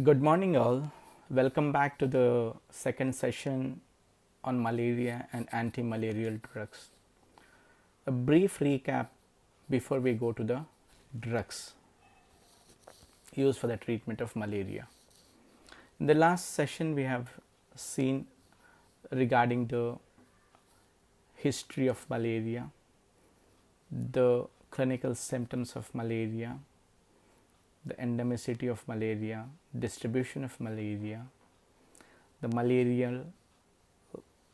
Good morning, all. Welcome back to the second session on malaria and anti-malarial drugs. A brief recap before we go to the drugs used for the treatment of malaria. In the last session, we have seen regarding the history of malaria, the clinical symptoms of malaria, the endemicity of malaria, distribution of malaria, the malarial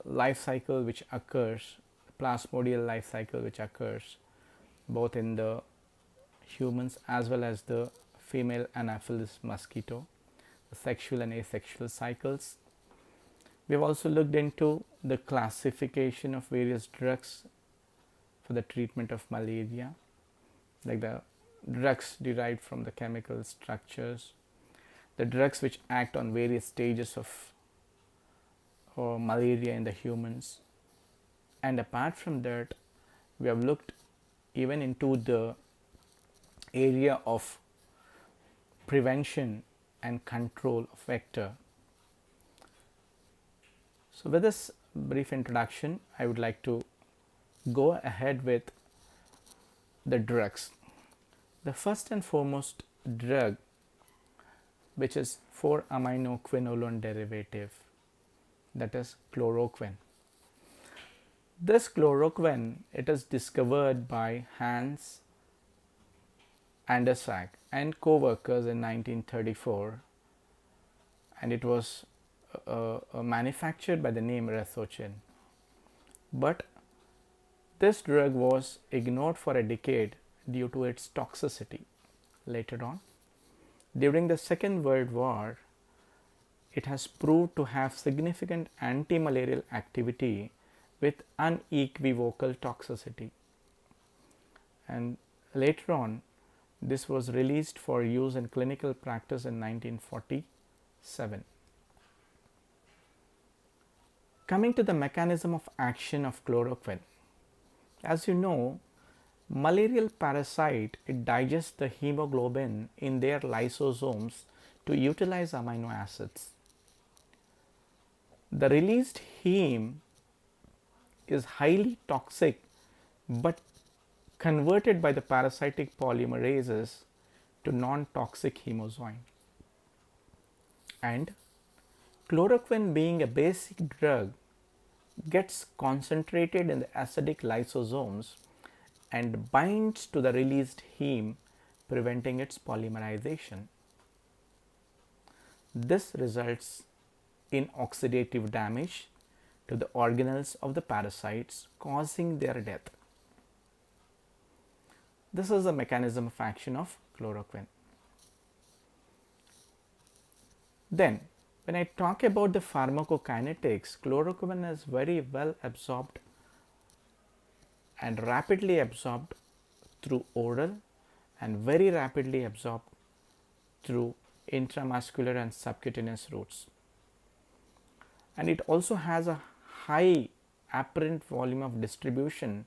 life cycle which occurs, plasmodial life cycle which occurs both in the humans as well as the female Anopheles mosquito, the sexual and asexual cycles. We have also looked into the classification of various drugs for the treatment of malaria, like the drugs derived from the chemical structures, the drugs which act on various stages of malaria in the humans. And apart from that, we have looked even into the area of prevention and control of vector. So with this brief introduction, I would like to go ahead with the drugs. The first and foremost drug, which is 4-aminoquinolone derivative, that is chloroquine. This chloroquine, it is discovered by Hans Andersag and co-workers in 1934, and it was manufactured by the name Rethocin. But this drug was ignored for a decade due to its toxicity. Later on, during the Second World War, it has proved to have significant anti-malarial activity with unequivocal toxicity. And later on, this was released for use in clinical practice in 1947. Coming to the mechanism of action of chloroquine. As you know, malarial parasite, it digests the hemoglobin in their lysosomes to utilize amino acids. The released heme is highly toxic but converted by the parasitic polymerases to non-toxic hemozoin. And chloroquine, being a basic drug, gets concentrated in the acidic lysosomes and binds to the released heme, preventing its polymerization. This results in oxidative damage to the organelles of the parasites, causing their death. This is the mechanism of action of chloroquine. Then, when I talk about the pharmacokinetics, chloroquine is very well absorbed and rapidly absorbed through oral and very rapidly absorbed through intramuscular and subcutaneous routes. And it also has a high apparent volume of distribution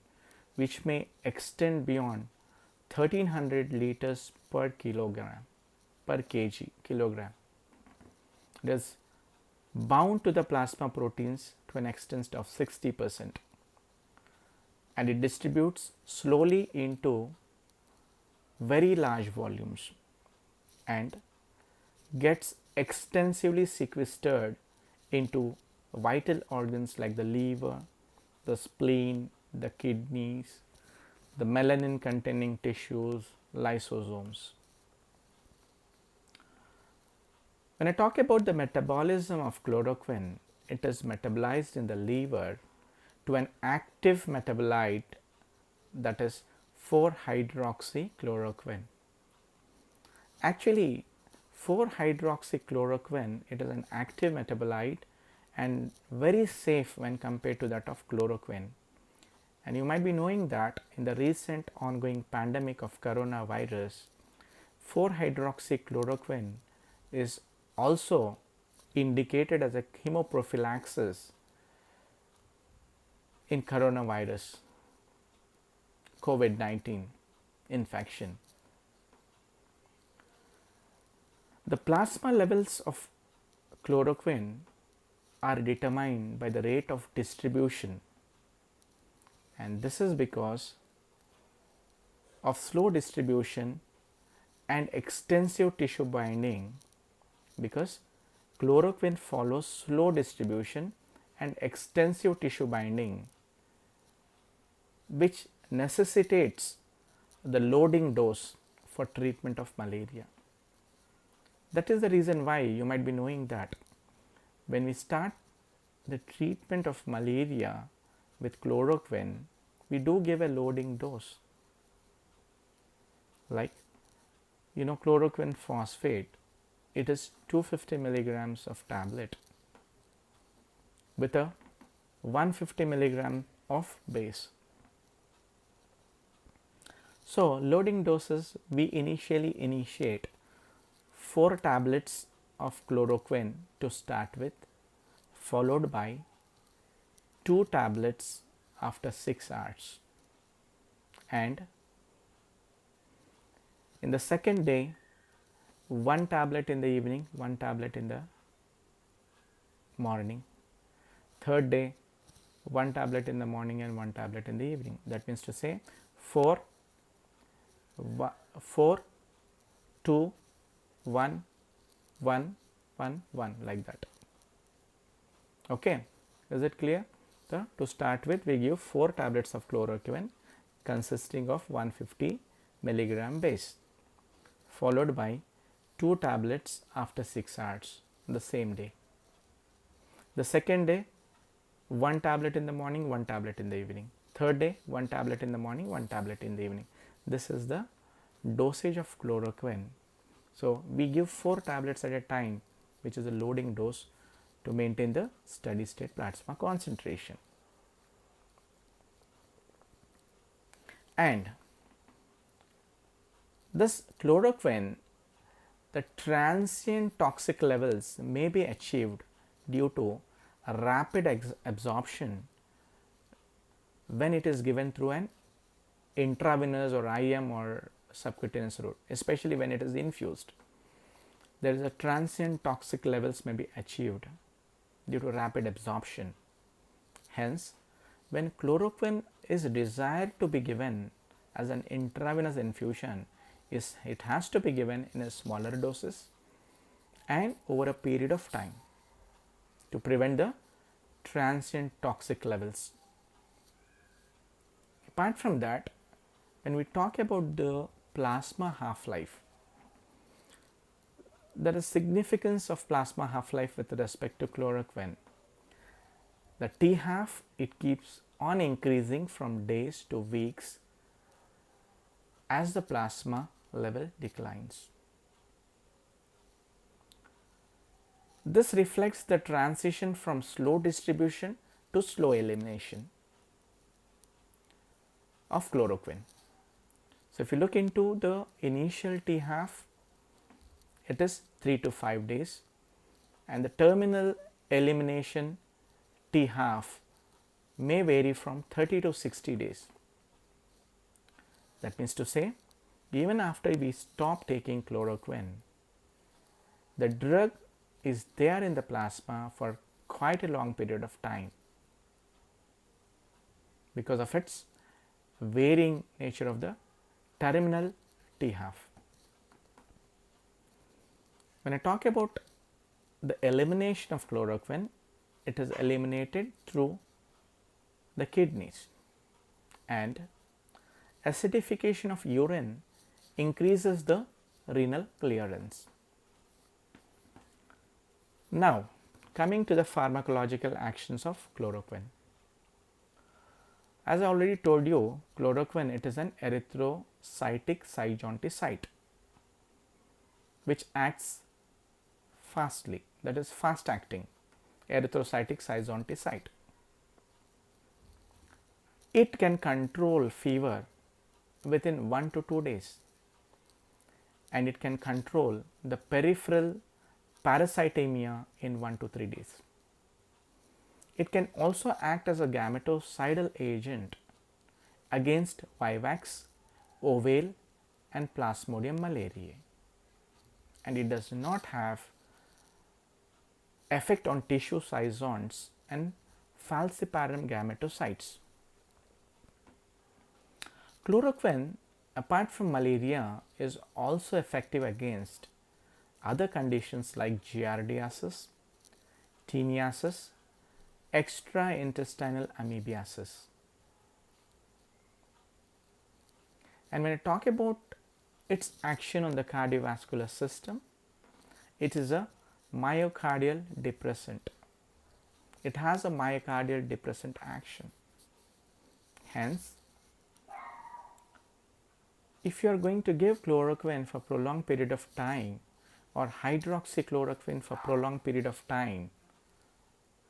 which may extend beyond 1300 liters per kilogram per kilogram. It is bound to the plasma proteins to an extent of 60%, and it distributes slowly into very large volumes and gets extensively sequestered into vital organs like the liver, the spleen, the kidneys, the melanin containing tissues, lysosomes. When I talk about the metabolism of chloroquine, it is metabolized in the liver to an active metabolite, that is 4-hydroxychloroquine. Actually, 4-hydroxychloroquine, it is an active metabolite and very safe when compared to that of chloroquine. And you might be knowing that in the recent ongoing pandemic of coronavirus, 4-hydroxychloroquine is also indicated as a chemoprophylaxis in coronavirus COVID-19 infection. The plasma levels of chloroquine are determined by the rate of distribution, and this is because of slow distribution and extensive tissue binding, because chloroquine follows slow distribution and extensive tissue binding, which necessitates the loading dose for treatment of malaria. That is the reason why you might be knowing that when we start the treatment of malaria with chloroquine, we do give a loading dose. Like, chloroquine phosphate, it is 250 milligrams of tablet with a 150 milligram of base. So, loading doses, we initially initiate 4 tablets of chloroquine to start with, followed by 2 tablets after 6 hours, and in the second day 1 tablet in the evening, 1 tablet in the morning. Third day 1 tablet in the morning and 1 tablet in the evening. That means to say 4, 2, 1, 1, 1, 1, like that. Okay, is it clear? To start with, we give 4 tablets of chloroquine consisting of 150 milligram base, followed by 2 tablets after 6 hours the same day. The second day 1 tablet in the morning, 1 tablet in the evening. Third day 1 tablet in the morning, 1 tablet in the evening. This is the dosage of chloroquine. So, we give 4 tablets at a time, which is a loading dose to maintain the steady state plasma concentration. And this chloroquine, the transient toxic levels may be achieved due to a rapid absorption when it is given through an intravenous or IM or subcutaneous route, especially when it is infused. There is a transient toxic levels may be achieved due to rapid absorption. Hence, when chloroquine is desired to be given as an intravenous infusion, it has to be given in a smaller doses and over a period of time to prevent the transient toxic levels. Apart from that, when we talk about the plasma half-life, there is significance of plasma half-life with respect to chloroquine. The T half, it keeps on increasing from days to weeks as the plasma level declines. This reflects the transition from slow distribution to slow elimination of chloroquine. So, if you look into the initial T half, it is 3 to 5 days, and the terminal elimination T half may vary from 30 to 60 days. That means to say, even after we stop taking chloroquine, the drug is there in the plasma for quite a long period of time because of its varying nature of the terminal T half. When I talk about the elimination of chloroquine, it is eliminated through the kidneys, and acidification of urine increases the renal clearance. Now, coming to the pharmacological actions of chloroquine. As I already told you, chloroquine, it is an erythrocytic syntonic which acts fastly, that is fast acting erythrocytic syntonic. It can control fever within 1 to 2 days, and it can control the peripheral parasitemia in 1 to 3 days. It can also act as a gametocidal agent against vivax, ovale and plasmodium malariae. and it does not have effect on tissue sisons and falciparum gametocytes. Chloroquine, apart from malaria, is also effective against other conditions like giardiasis, teniasis, extraintestinal amoebiasis. And when I talk about its action on the cardiovascular system, it is a myocardial depressant. It has a myocardial depressant action. Hence, if you are going to give chloroquine for prolonged period of time or hydroxychloroquine for prolonged period of time,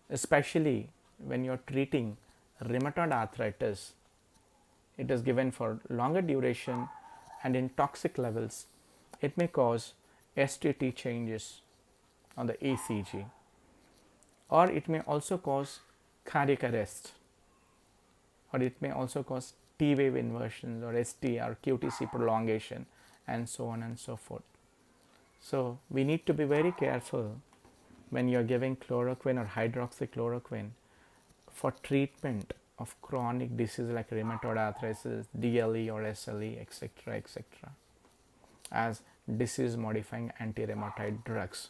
especially when you are treating rheumatoid arthritis, it is given for longer duration and in toxic levels, it may cause STT changes on the ECG, or it may also cause cardiac arrest, or it may also cause T wave inversions or ST or QTC prolongation, and so on and so forth. So we need to be very careful when you are giving chloroquine or hydroxychloroquine for treatment of chronic disease like rheumatoid arthritis, DLE or SLE, etc., etc., as disease modifying anti-rheumatoid drugs.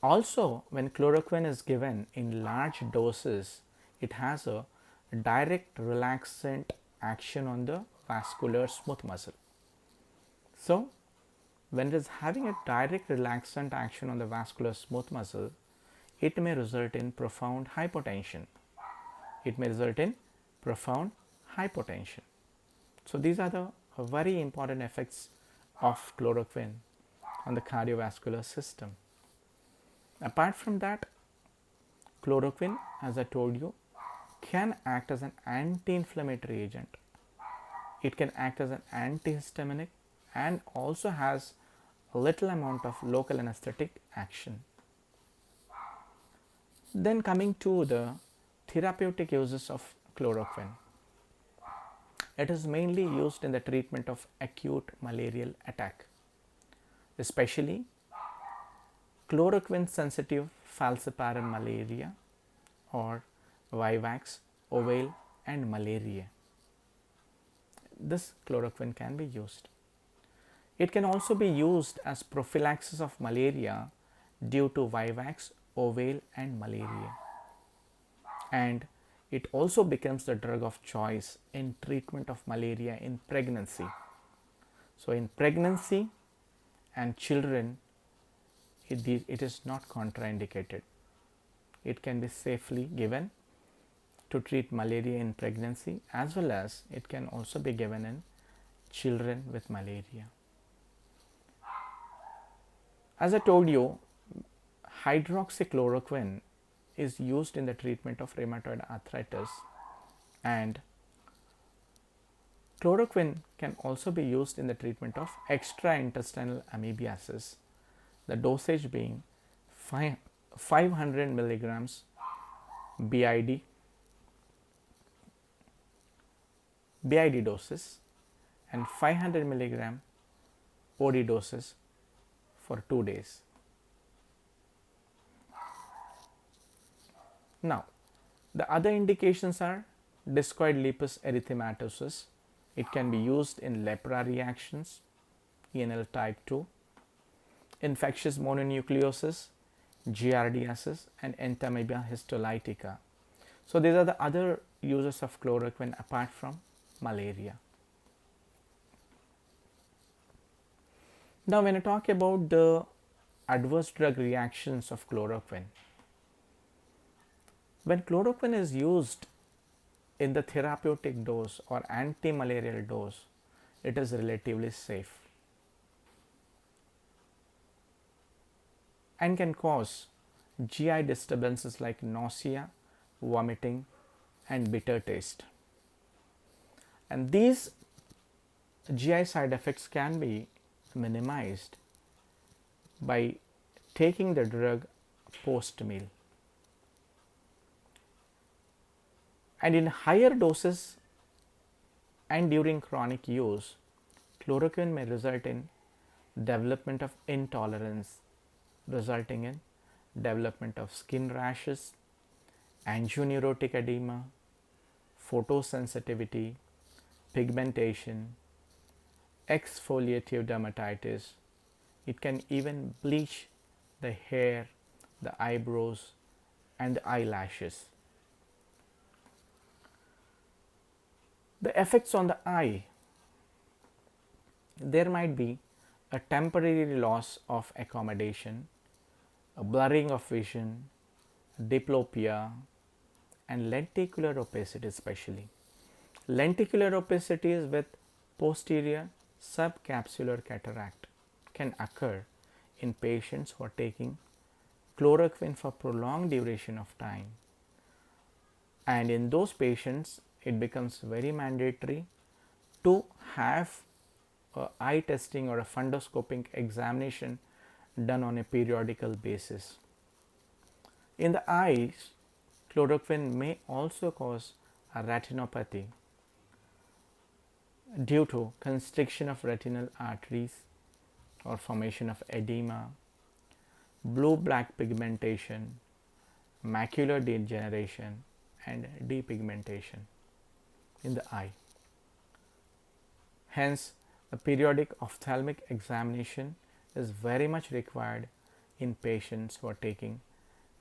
Also, when chloroquine is given in large doses, it has a direct relaxant action on the vascular smooth muscle. So, when it is having a direct relaxant action on the vascular smooth muscle, it may result in profound hypotension. It may result in profound hypotension. So, these are the very important effects of chloroquine on the cardiovascular system. Apart from that, chloroquine, as I told you, can act as an anti-inflammatory agent. It can act as an antihistaminic and also has a little amount of local anesthetic action. Then coming to the therapeutic uses of chloroquine. It is mainly used in the treatment of acute malarial attack, especially chloroquine sensitive falciparum malaria or vivax, ovale and malaria. This chloroquine can be used. It can also be used as prophylaxis of malaria due to vivax, ovale and malaria. And it also becomes the drug of choice in treatment of malaria in pregnancy. So, in pregnancy and children, it is not contraindicated. It can be safely given to treat malaria in pregnancy, as well as it can also be given in children with malaria. As I told you, hydroxychloroquine is used in the treatment of rheumatoid arthritis, and chloroquine can also be used in the treatment of extraintestinal amoebiasis, the dosage being 500 milligrams BID doses and 500 milligram OD doses for 2 days. Now, the other indications are discoid lupus erythematosus. It can be used in lepra reactions, ENL type 2, infectious mononucleosis, giardiasis and entamoeba histolytica. So, these are the other uses of chloroquine apart from malaria. Now, when I talk about the adverse drug reactions of chloroquine, when chloroquine is used in the therapeutic dose or anti-malarial dose, it is relatively safe and can cause GI disturbances like nausea, vomiting and bitter taste. And these GI side effects can be minimized by taking the drug post meal. And in higher doses and during chronic use, chloroquine may result in development of intolerance resulting in development of skin rashes, angioneurotic edema, photosensitivity, pigmentation, exfoliative dermatitis. It can even bleach the hair, the eyebrows, and the eyelashes. The effects on the eye. There might be a temporary loss of accommodation, a blurring of vision, diplopia, and lenticular opacity especially. Lenticular opacity is with posterior subcapsular cataract can occur in patients who are taking chloroquine for prolonged duration of time, and in those patients it becomes very mandatory to have a eye testing or a fundoscopic examination done on a periodical basis. In the eyes, chloroquine may also cause a retinopathy due to constriction of retinal arteries or formation of edema, blue-black pigmentation, macular degeneration, and depigmentation in the eye. Hence, a periodic ophthalmic examination is very much required in patients who are taking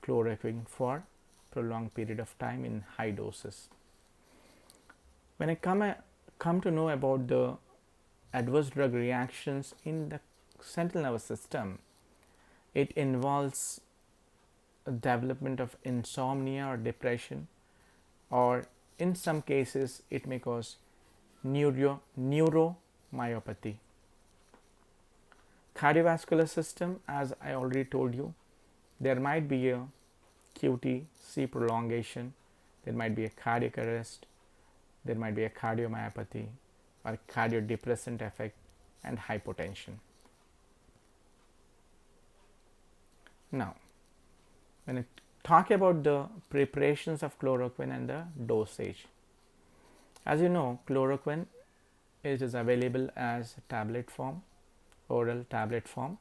chloroquine for prolonged period of time in high doses. When I come to know about the adverse drug reactions in the central nervous system, it involves development of insomnia or depression, or in some cases it may cause neuromyopathy. Cardiovascular system, as I already told you, there might be a QTc prolongation, there might be a cardiac arrest, there might be a cardiomyopathy or cardiodepressant effect, and hypotension. Now, when I talk about the preparations of chloroquine and the dosage, as you know, chloroquine it is available as tablet form, oral tablet form,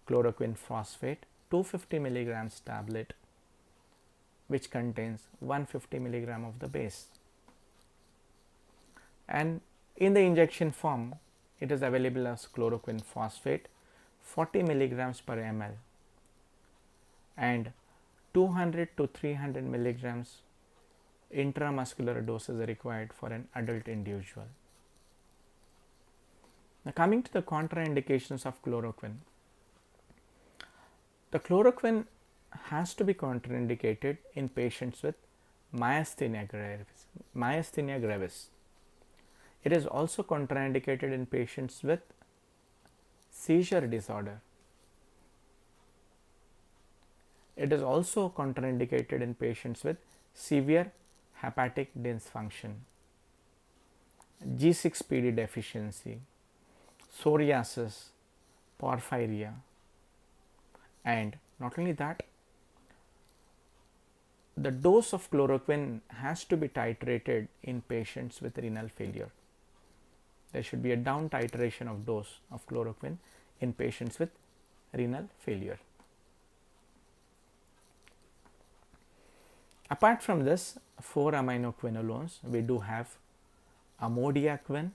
chloroquine phosphate 250 milligrams tablet, which contains 150 milligram of the base, and in the injection form it is available as chloroquine phosphate 40 milligrams per ml and 200 to 300 milligrams intramuscular doses are required for an adult individual. Now, coming to the contraindications of chloroquine. The chloroquine has to be contraindicated in patients with myasthenia gravis. It is also contraindicated in patients with seizure disorder. It is also contraindicated in patients with severe hepatic dysfunction, G6PD deficiency, psoriasis, porphyria, and not only that, the dose of chloroquine has to be titrated in patients with renal failure. There should be a down titration of dose of chloroquine in patients with renal failure. Apart from this 4-aminoquinolones, we do have amodiaquine,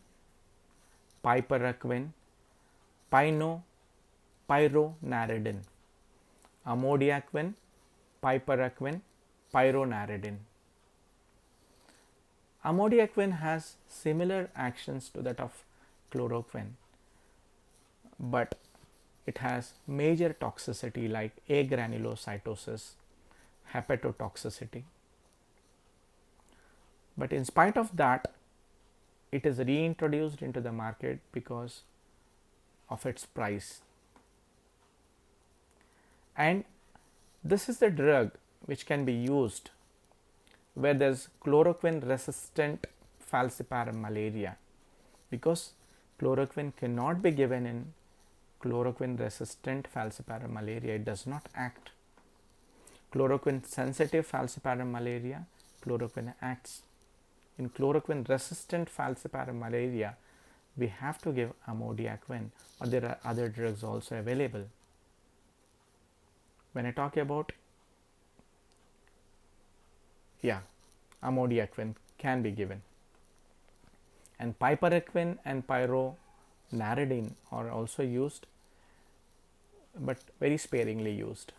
piperaquine, pyronaridine. Amodiaquine, piperaquine, pyronaridine. Amodiaquine has similar actions to that of chloroquine, but it has major toxicity like agranulocytosis, hepatotoxicity. But in spite of that, it is reintroduced into the market because of its price. And this is the drug which can be used where there is chloroquine resistant falciparum malaria, because chloroquine cannot be given in chloroquine resistant falciparum malaria. It does not act. Chloroquine sensitive falciparum malaria, chloroquine acts. In chloroquine resistant falciparum malaria, we have to give amodiaquine, or there are other drugs also available. When I talk about, amodiaquine can be given, and piperacquine and pyronaridine are also used, but very sparingly used.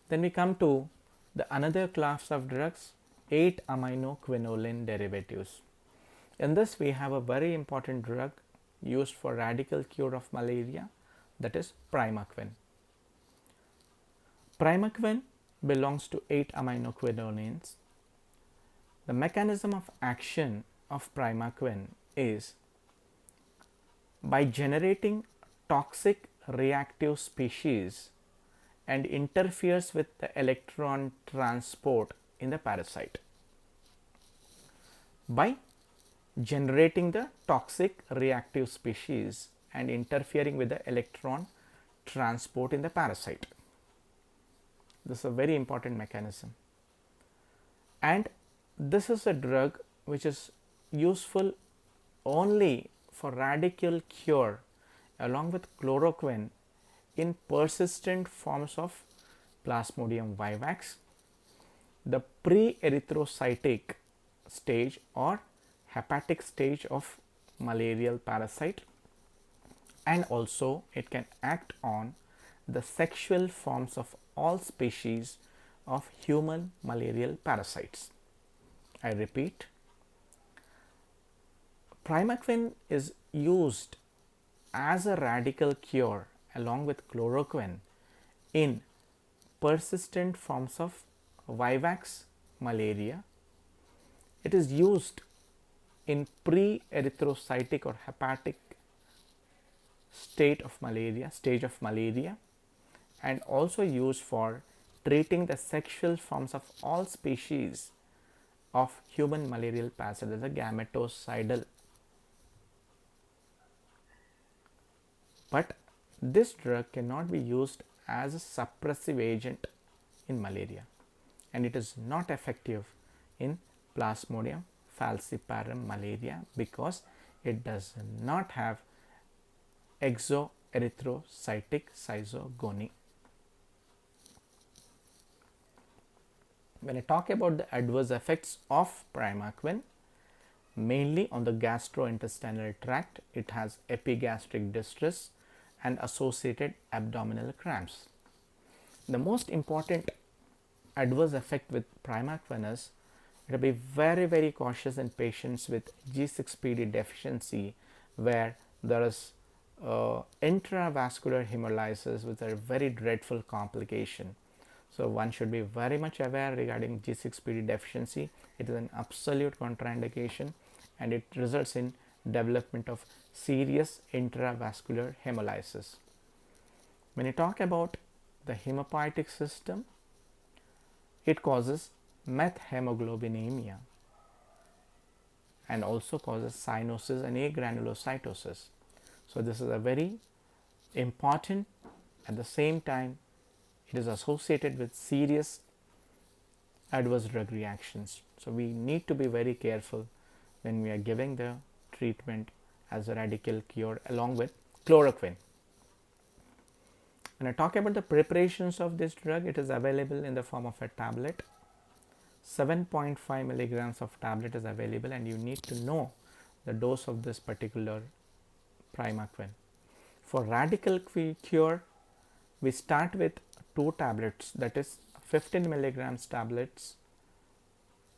Then we come to the another class of drugs, 8-aminoquinoline derivatives. In this we have a very important drug used for radical cure of malaria, that is Pyrimethamine. Pyrimethamine belongs to 8-aminoquinolines. The mechanism of action of Pyrimethamine is by generating toxic reactive species and interferes with the electron transport in the parasite. By generating the toxic reactive species and interfering with the electron transport in the parasite. This is a very important mechanism, and this is a drug which is useful only for radical cure along with chloroquine in persistent forms of Plasmodium vivax, the pre-erythrocytic stage or hepatic stage of malarial parasite, and also it can act on the sexual forms of all species of human malarial parasites. I repeat, Pyrimethamine is used as a radical cure along with chloroquine in persistent forms of vivax malaria. It is used in pre-erythrocytic or hepatic stage of malaria, and also used for treating the sexual forms of all species of human malarial parasite, as a gametocidal. But this drug cannot be used as a suppressive agent in malaria, and it is not effective in Plasmodium falciparum malaria because it does not have exoerythrocytic schizogony. When I talk about the adverse effects of Pyrimethamine, mainly on the gastrointestinal tract, it has epigastric distress and associated abdominal cramps. The most important adverse effect with Pyrimethamine is you have to be very cautious in patients with G6PD deficiency, where there is intravascular hemolysis, which are a very dreadful complication. So one should be very much aware regarding G6PD deficiency. It is an absolute contraindication, and it results in development of serious intravascular hemolysis. When you talk about the hemopoietic system, it causes methemoglobinemia and also causes cyanosis and agranulocytosis. So this is a very important, at the same time it is associated with serious adverse drug reactions. So we need to be very careful when we are giving the treatment as a radical cure along with chloroquine. When I talk about the preparations of this drug, it is available in the form of a tablet. 7.5 milligrams of tablet is available, and you need to know the dose of this particular Pyrimethamine. For radical cure, we start with 2 tablets, that is 15 milligrams tablets,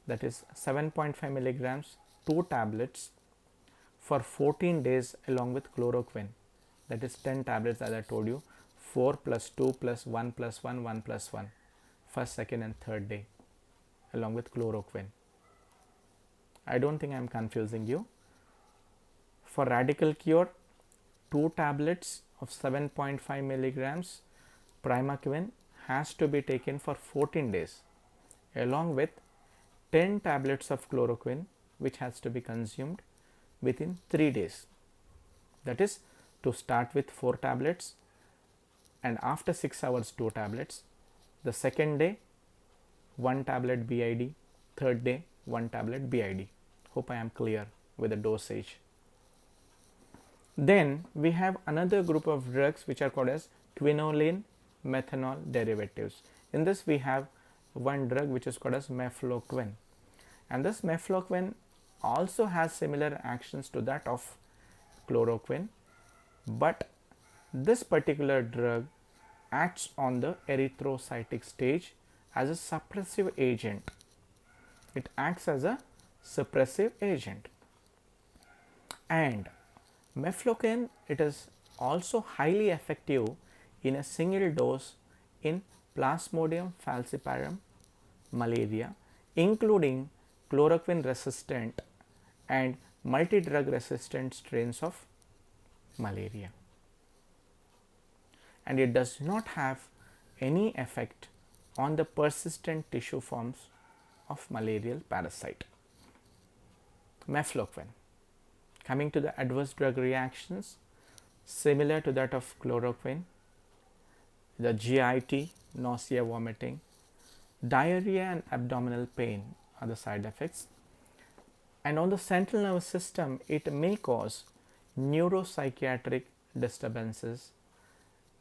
that is 7.5 milligrams, 2 tablets for 14 days along with chloroquine, that is 10 tablets, as I told you, 4 plus 2 plus 1 plus 1, 1 plus 1, first, second and third day along with chloroquine. I don't think I am confusing you. For radical cure, 2 tablets of 7.5 milligrams Pyrimethamine has to be taken for 14 days along with 10 tablets of chloroquine, which has to be consumed within 3 days. That is, to start with 4 tablets and after 6 hours 2 tablets, the second day 1 tablet BID, third day 1 tablet BID. Hope I am clear with the dosage. Then we have another group of drugs which are called as quinoline methanol derivatives. In this we have one drug which is called as Mefloquine, and this Mefloquine also has similar actions to that of chloroquine, but this particular drug acts on the erythrocytic stage as a suppressive agent. It acts as a suppressive agent. And Mefloquine, it is also highly effective in a single dose in Plasmodium falciparum malaria, including chloroquine resistant and multi-drug resistant strains of malaria. And it does not have any effect on the persistent tissue forms of malarial parasite. Mefloquine. Coming to the adverse drug reactions, similar to that of chloroquine, the GIT, nausea, vomiting, diarrhea and abdominal pain are the side effects. And on the central nervous system, it may cause neuropsychiatric disturbances,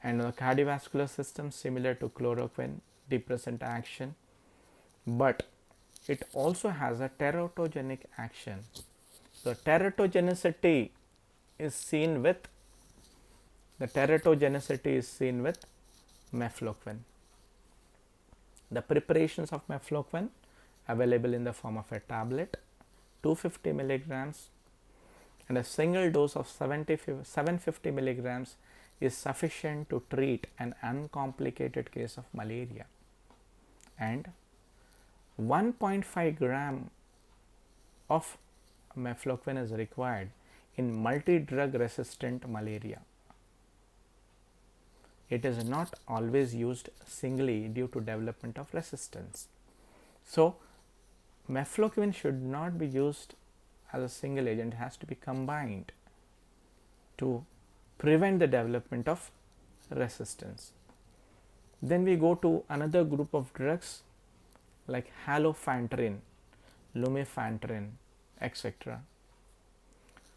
and on the cardiovascular system, similar to chloroquine, depressant action, but it also has a teratogenic action. So teratogenicity is seen with Mefloquine. The preparations of Mefloquine available in the form of a tablet, 250 milligrams, and a single dose of 750 milligrams is sufficient to treat an uncomplicated case of malaria, and 1.5 gram of Mefloquine is required in multi-drug resistant malaria. It is not always used singly due to development of resistance. So Mefloquine should not be used as a single agent, it has to be combined to prevent the development of resistance. Then we go to another group of drugs like halofantrine, lumefantrine, etc.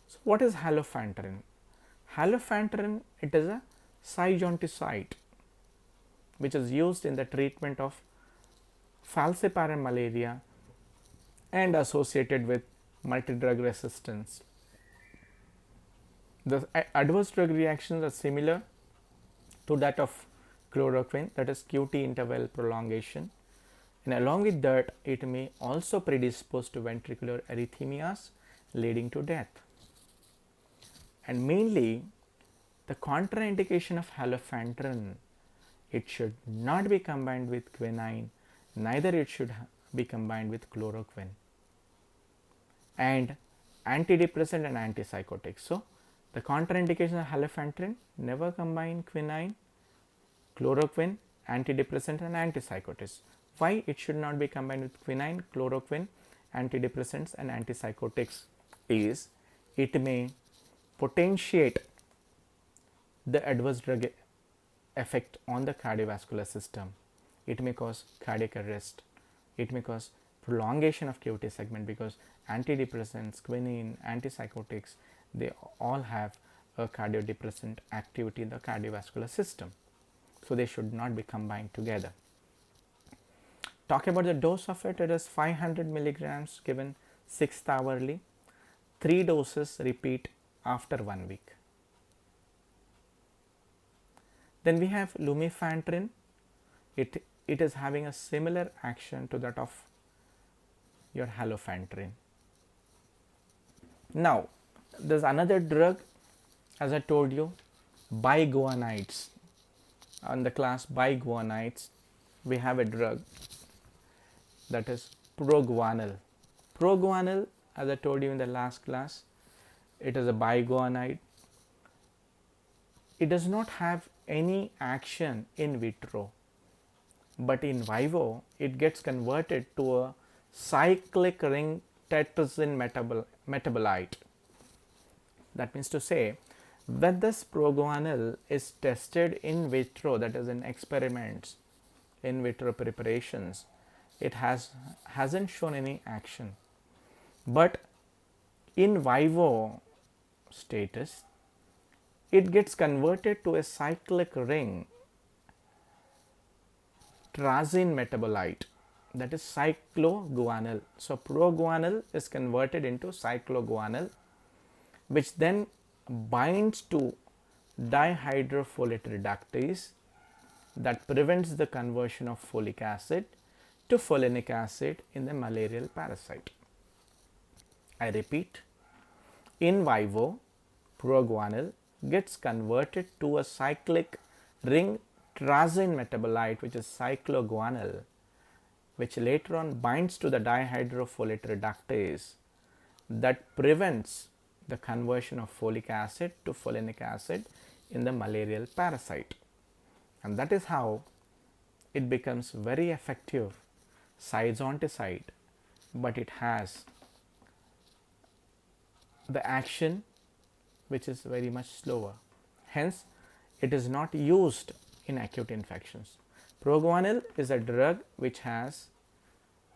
So what is halofantrine? Halofantrine, it is a cygonticide which is used in the treatment of falciparum malaria and associated with multi-drug resistance. The adverse drug reactions are similar to that of chloroquine, that is QT interval prolongation, and along with that it may also predispose to ventricular arrhythmias leading to death. And mainly the contraindication of halofantrine, it should not be combined with quinine, neither it should be combined with chloroquine, and antidepressant and antipsychotics. So the contraindication of halofantrine, never combine quinine, chloroquine, antidepressant and antipsychotics. Why it should not be combined with quinine, chloroquine, antidepressants and antipsychotics is it may potentiate the adverse drug effect on the cardiovascular system. It may cause cardiac arrest, it may cause prolongation of QT segment, because antidepressants, quinine, antipsychotics, they all have a cardiodepressant activity in the cardiovascular system. So they should not be combined together. Talk about the dose of it, it is 500 milligrams given 6th hourly, 3 doses repeat after 1 week. Then we have lumefantrine. It is having a similar action to that of your halofantrine. Now there's another drug, as I told you, biguanides. On the class biguanides, we have a drug that is proguanil. Proguanil, as I told you in the last class, it is a biguanide. It does not have any action in vitro, but in vivo it gets converted to a cyclic ring tetrazine metabolite. That means to say, when this proguanil is tested in vitro, that is in experiments, in vitro preparations, it hasn't shown any action, but in vivo status it gets converted to a cyclic ring trazine metabolite, that is cycloguanyl. So, proguanyl is converted into cycloguanyl, which then binds to dihydrofolate reductase that prevents the conversion of folic acid to folinic acid in the malarial parasite. I repeat, in vivo, proguanyl gets converted to a cyclic ring trazine metabolite, which is cycloguanyl, which later on binds to the dihydrofolate reductase that prevents the conversion of folic acid to folinic acid in the malarial parasite. And that is how it becomes very effective sides-onticide, but it has the action which is very much slower. Hence, it is not used in acute infections. Proguanyl is a drug which has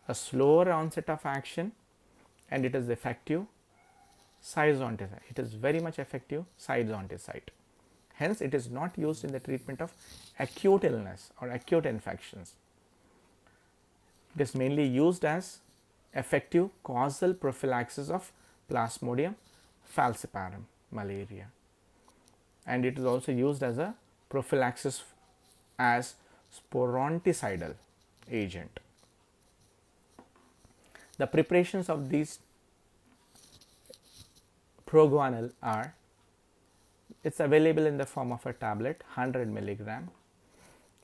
a slower onset of action and it is effective sides-onticide. It is very much effective sides-onticide. Hence, it is not used in the treatment of acute illness or acute infections. It is mainly used as effective causal prophylaxis of Plasmodium falciparum malaria, and it is also used as a prophylaxis as sporonticidal agent. The preparations of these proguanyl are, it's available in the form of a tablet 100 milligram,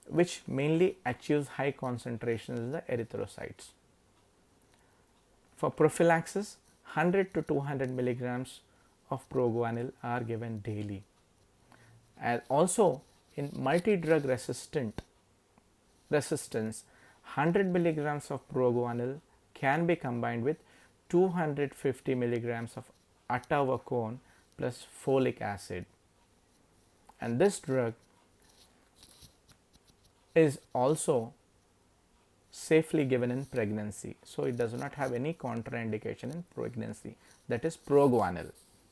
which mainly achieves high concentrations in the erythrocytes. For prophylaxis, 100 to 200 milligrams of proguanyl are given daily. And also in multi-drug resistance, 100 milligrams of proguanyl can be combined with 250 milligrams of atavocone plus folic acid. And this drug is also safely given in pregnancy. So, it does not have any contraindication in pregnancy, that is proguanyl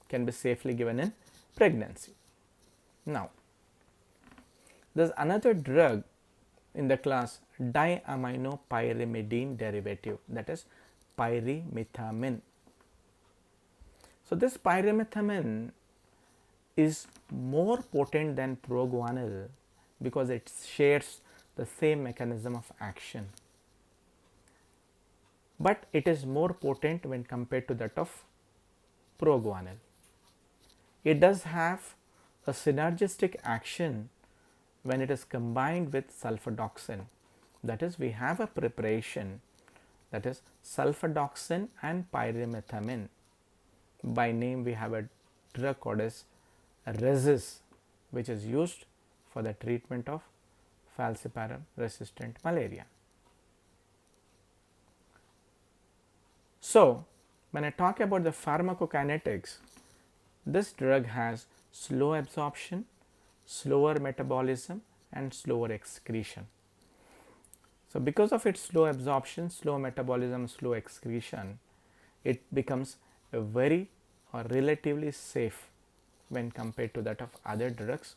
can be safely given in pregnancy. Now, there is another drug in the class diaminopyrimidine derivative, that is pyrimethamine. So, this pyrimethamine is more potent than proguanyl because it shares the same mechanism of action, but it is more potent when compared to that of proguanyl. It does have a synergistic action when it is combined with sulfadoxine. That is, we have a preparation, that is sulfadoxine and pyrimethamine. By name, we have a drug called as Rezis, which is used for the treatment of falciparum resistant malaria. So, when I talk about the pharmacokinetics, this drug has slow absorption, slower metabolism and slower excretion. So, because of its slow absorption, slow metabolism, slow excretion, it becomes a very or relatively safe when compared to that of other drugs,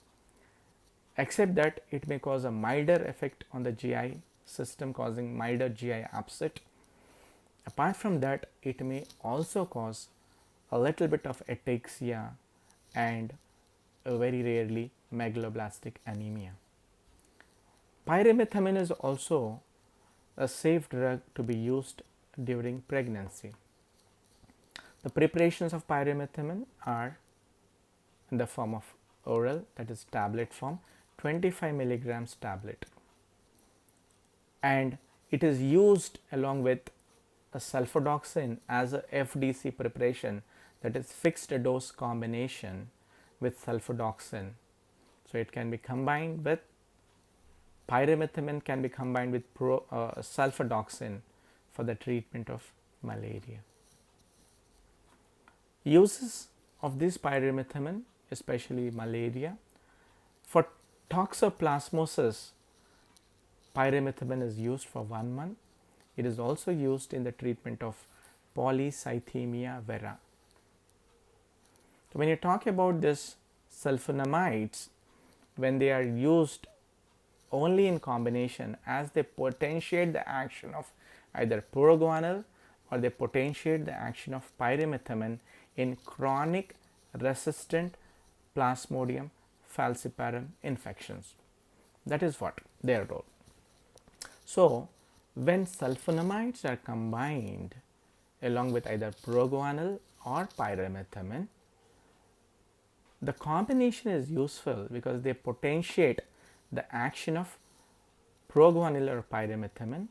except that it may cause a milder effect on the GI system, causing milder GI upset. Apart from that, it may also cause a little bit of ataxia and very rarely megaloblastic anemia. Pyrimethamine is also a safe drug to be used during pregnancy. The preparations of pyrimethamine are in the form of oral, that is tablet form, 25 milligrams tablet, and it is used along with a sulfadoxine as a FDC preparation, that is fixed dose combination with sulfadoxine. So, it can be combined with pyrimethamine, can be combined with sulfadoxine for the treatment of malaria. Uses of this pyrimethamine, especially malaria, for toxoplasmosis, pyrimethamine is used for 1 month. It is also used in the treatment of polycythemia vera. So, when you talk about this sulfonamides, when they are used only in combination, as they potentiate the action of either proguanil or they potentiate the action of pyrimethamine in chronic resistant Plasmodium falciparum infections. That is what their role. So, when sulfonamides are combined along with either proguanil or pyrimethamine, the combination is useful because they potentiate the action of proguanil or pyrimethamine,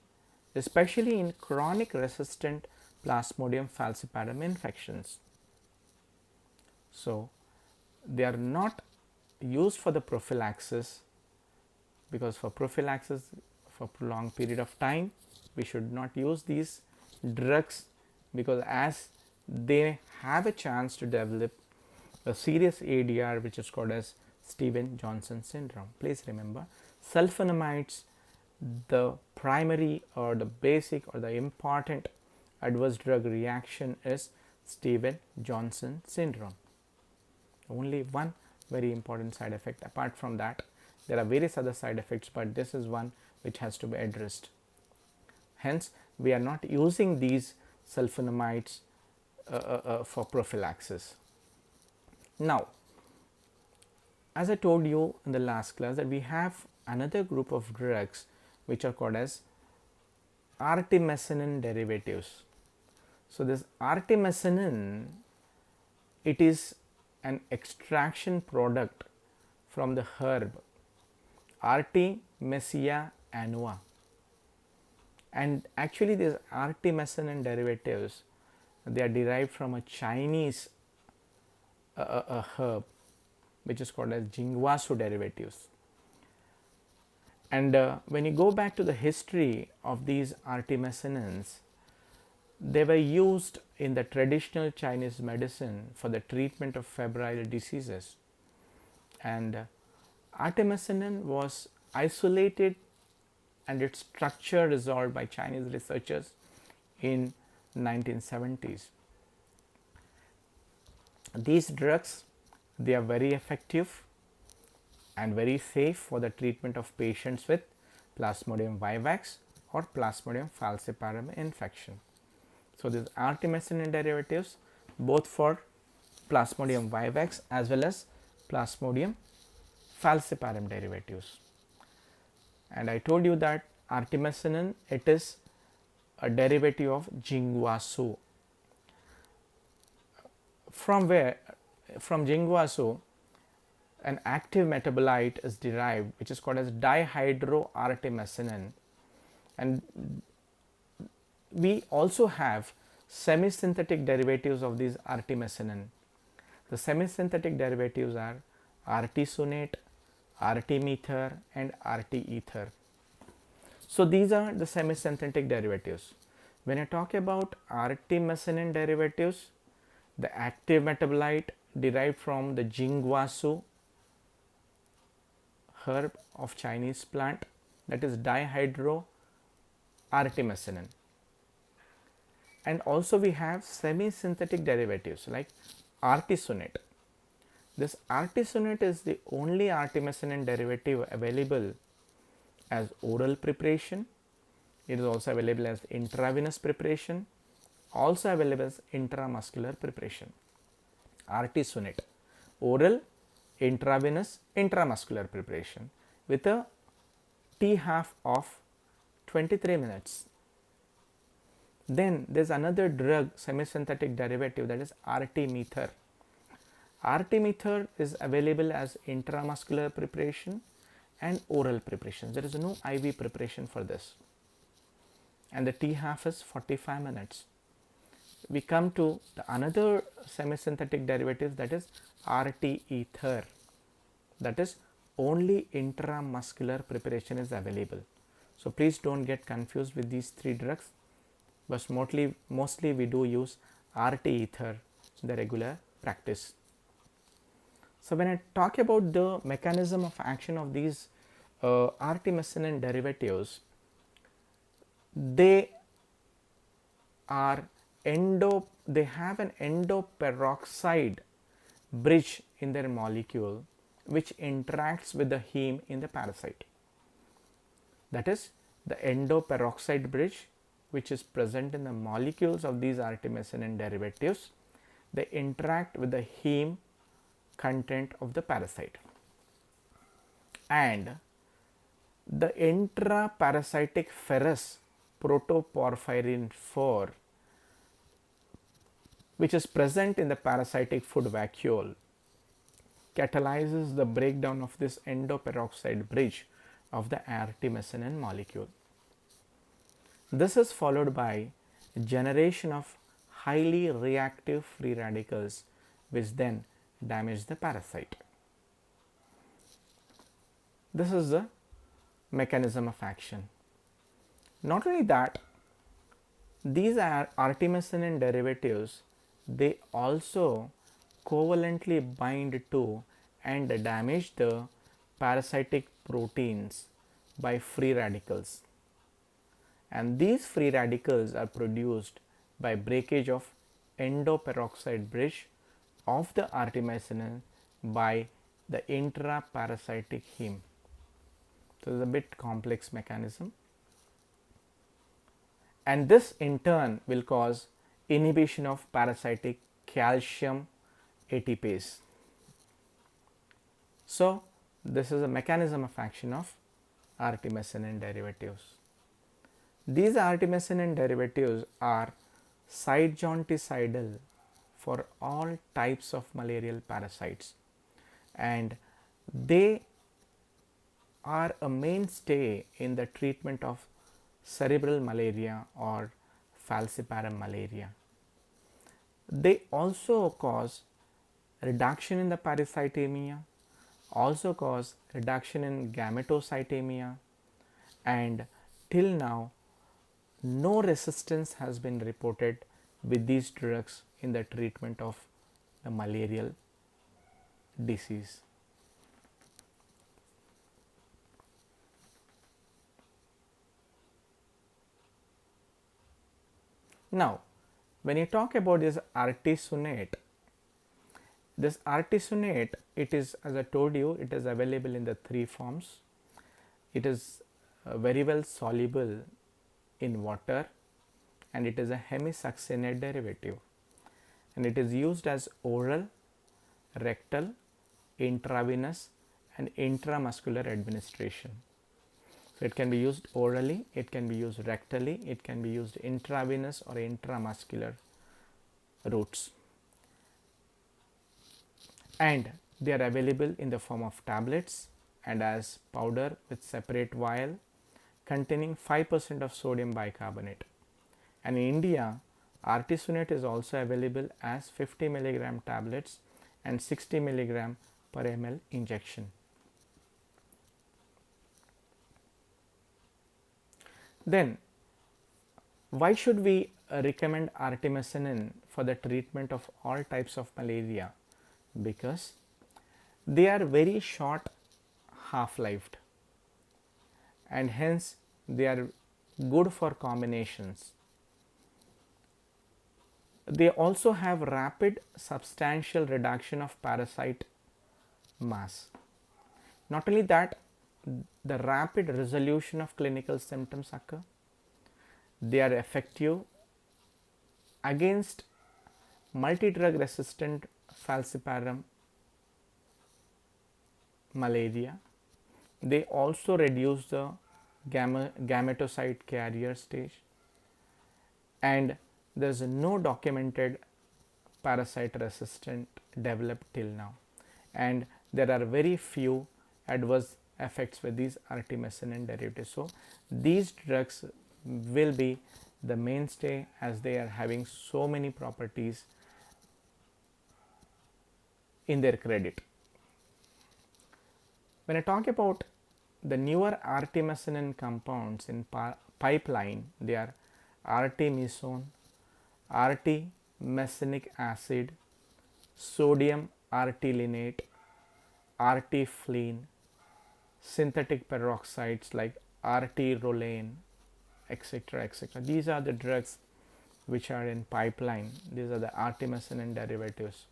especially in chronic resistant Plasmodium falciparum infections. So, they are not used for the prophylaxis, because for prophylaxis for prolonged period of time we should not use these drugs, because as they have a chance to develop a serious ADR which is called as Stevens-Johnson syndrome. Please remember, sulfonamides, the primary or the basic or the important adverse drug reaction is Stevens-Johnson syndrome. Only one very important side effect. Apart from that, there are various other side effects, but this is one which has to be addressed. Hence, we are not using these sulfonamides for prophylaxis. Now, as I told you in the last class, that we have another group of drugs which are called as artemisinin derivatives. So, this artemisinin, it is an extraction product from the herb Artemisia annua, and actually these artemisinin derivatives, they are derived from a Chinese a herb which is called as Jingwasu derivatives. And when you go back to the history of these artemisinins, they were used in the traditional Chinese medicine for the treatment of febrile diseases, and artemisinin was isolated and its structure resolved by Chinese researchers in 1970s. These drugs, they are very effective and very safe for the treatment of patients with Plasmodium vivax or Plasmodium falciparum infection. So, these artemisinin derivatives both for Plasmodium vivax as well as Plasmodium falciparum derivatives. And I told you that artemisinin, it is a derivative of Jingwasu. From where? From Jingwasu, an active metabolite is derived which is called as dihydroartemisinin, and we also have semi-synthetic derivatives of these artemisinin. The semi-synthetic derivatives are Artesunate, Artemether and Arteether. So, these are the semi-synthetic derivatives. When I talk about artemisinin derivatives, the active metabolite derived from the Jingwasu herb of Chinese plant, that is dihydroartemisinin. And also we have semi-synthetic derivatives like Artesunate. This Artesunate is the only artemisinin derivative available as oral preparation. It is also available as intravenous preparation, also available as intramuscular preparation. Artesunate, oral, intravenous, intramuscular preparation with a T-half of 23 minutes. Then there is another drug semi-synthetic derivative, that is Artemether. Artemether is available as intramuscular preparation and oral preparation. There is no IV preparation for this, and the T-half is 45 minutes. We come to the another semi-synthetic derivative, that is Arteether, that is only intramuscular preparation is available. So, please do not get confused with these three drugs, but mostly we do use Arteether in the regular practice. So, when I talk about the mechanism of action of these artemisinin derivatives, they have an endoperoxide bridge in their molecule which interacts with the heme in the parasite. That is the endoperoxide bridge which is present in the molecules of these artemisinin derivatives. They interact with the heme content of the parasite, and the intraparasitic ferrous protoporphyrin 4 which is present in the parasitic food vacuole catalyzes the breakdown of this endoperoxide bridge of the artemisinin molecule. This is followed by generation of highly reactive free radicals which then damage the parasite. This is the mechanism of action. Not only that, these are artemisinin derivatives, they also covalently bind to and damage the parasitic proteins by free radicals, and these free radicals are produced by breakage of endoperoxide bridge of the artemisinin by the intraparasitic heme. So, it is a bit complex mechanism, and this in turn will cause inhibition of parasitic calcium ATPase. So, this is a mechanism of action of artemisinin derivatives. These artemisinin derivatives are side-jointicidal for all types of malarial parasites, and they are a mainstay in the treatment of cerebral malaria or falciparum malaria. They also cause reduction in the parasitemia, also cause reduction in gametocytemia, and till now no resistance has been reported with these drugs in the treatment of the malarial disease. Now, when you talk about this artesunate, it is, as I told you, it is available in the three forms. It is very well soluble in water, and it is a hemisuccinate derivative, and it is used as oral, rectal, intravenous and intramuscular administration. So, it can be used orally, it can be used rectally, it can be used intravenous or intramuscular routes, and they are available in the form of tablets and as powder with separate vial containing 5% of sodium bicarbonate. And in India, Artesunate is also available as 50 mg tablets and 60 mg per ml injection. Then, why should we recommend artemisinin for the treatment of all types of malaria? Because they are very short half-lived, and hence they are good for combinations. They also have rapid substantial reduction of parasite mass. Not only that, the rapid resolution of clinical symptoms occur. They are effective against multi-drug resistant falciparum malaria. They also reduce the gametocyte carrier stage, and there is no documented parasite resistant developed till now, and there are very few adverse effects with these artemisinin derivatives. So, these drugs will be the mainstay as they are having so many properties in their credit. When I talk about the newer artemisinin compounds in pipeline, they are artemisone, artemisinic acid, sodium artelinate, arteflene, synthetic peroxides like arterolane, etc., etc. These are the drugs which are in pipeline. These are the artemisinin derivatives.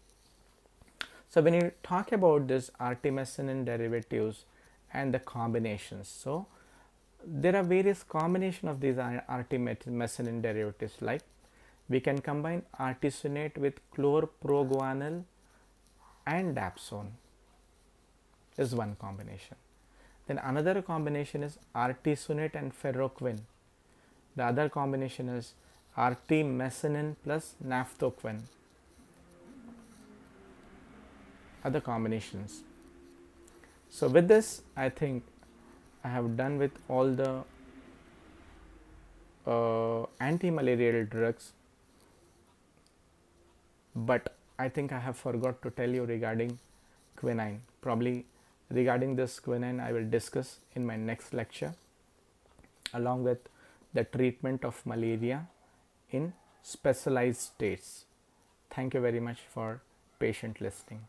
So when you talk about this artemisinin derivatives and the combinations, so there are various combination of these artemisinin derivatives, like we can combine artesunate with chlorproguanyl and dapsone is one combination. Then another combination is artesunate and ferroquine. The other combination is artemisinin plus naphthoquine. Other combinations. So with this, I think I have done with all the anti-malarial drugs, but I think I have forgot to tell you regarding quinine. Probably regarding this quinine I will discuss in my next lecture, along with the treatment of malaria in specialized states. Thank you very much for patient listening.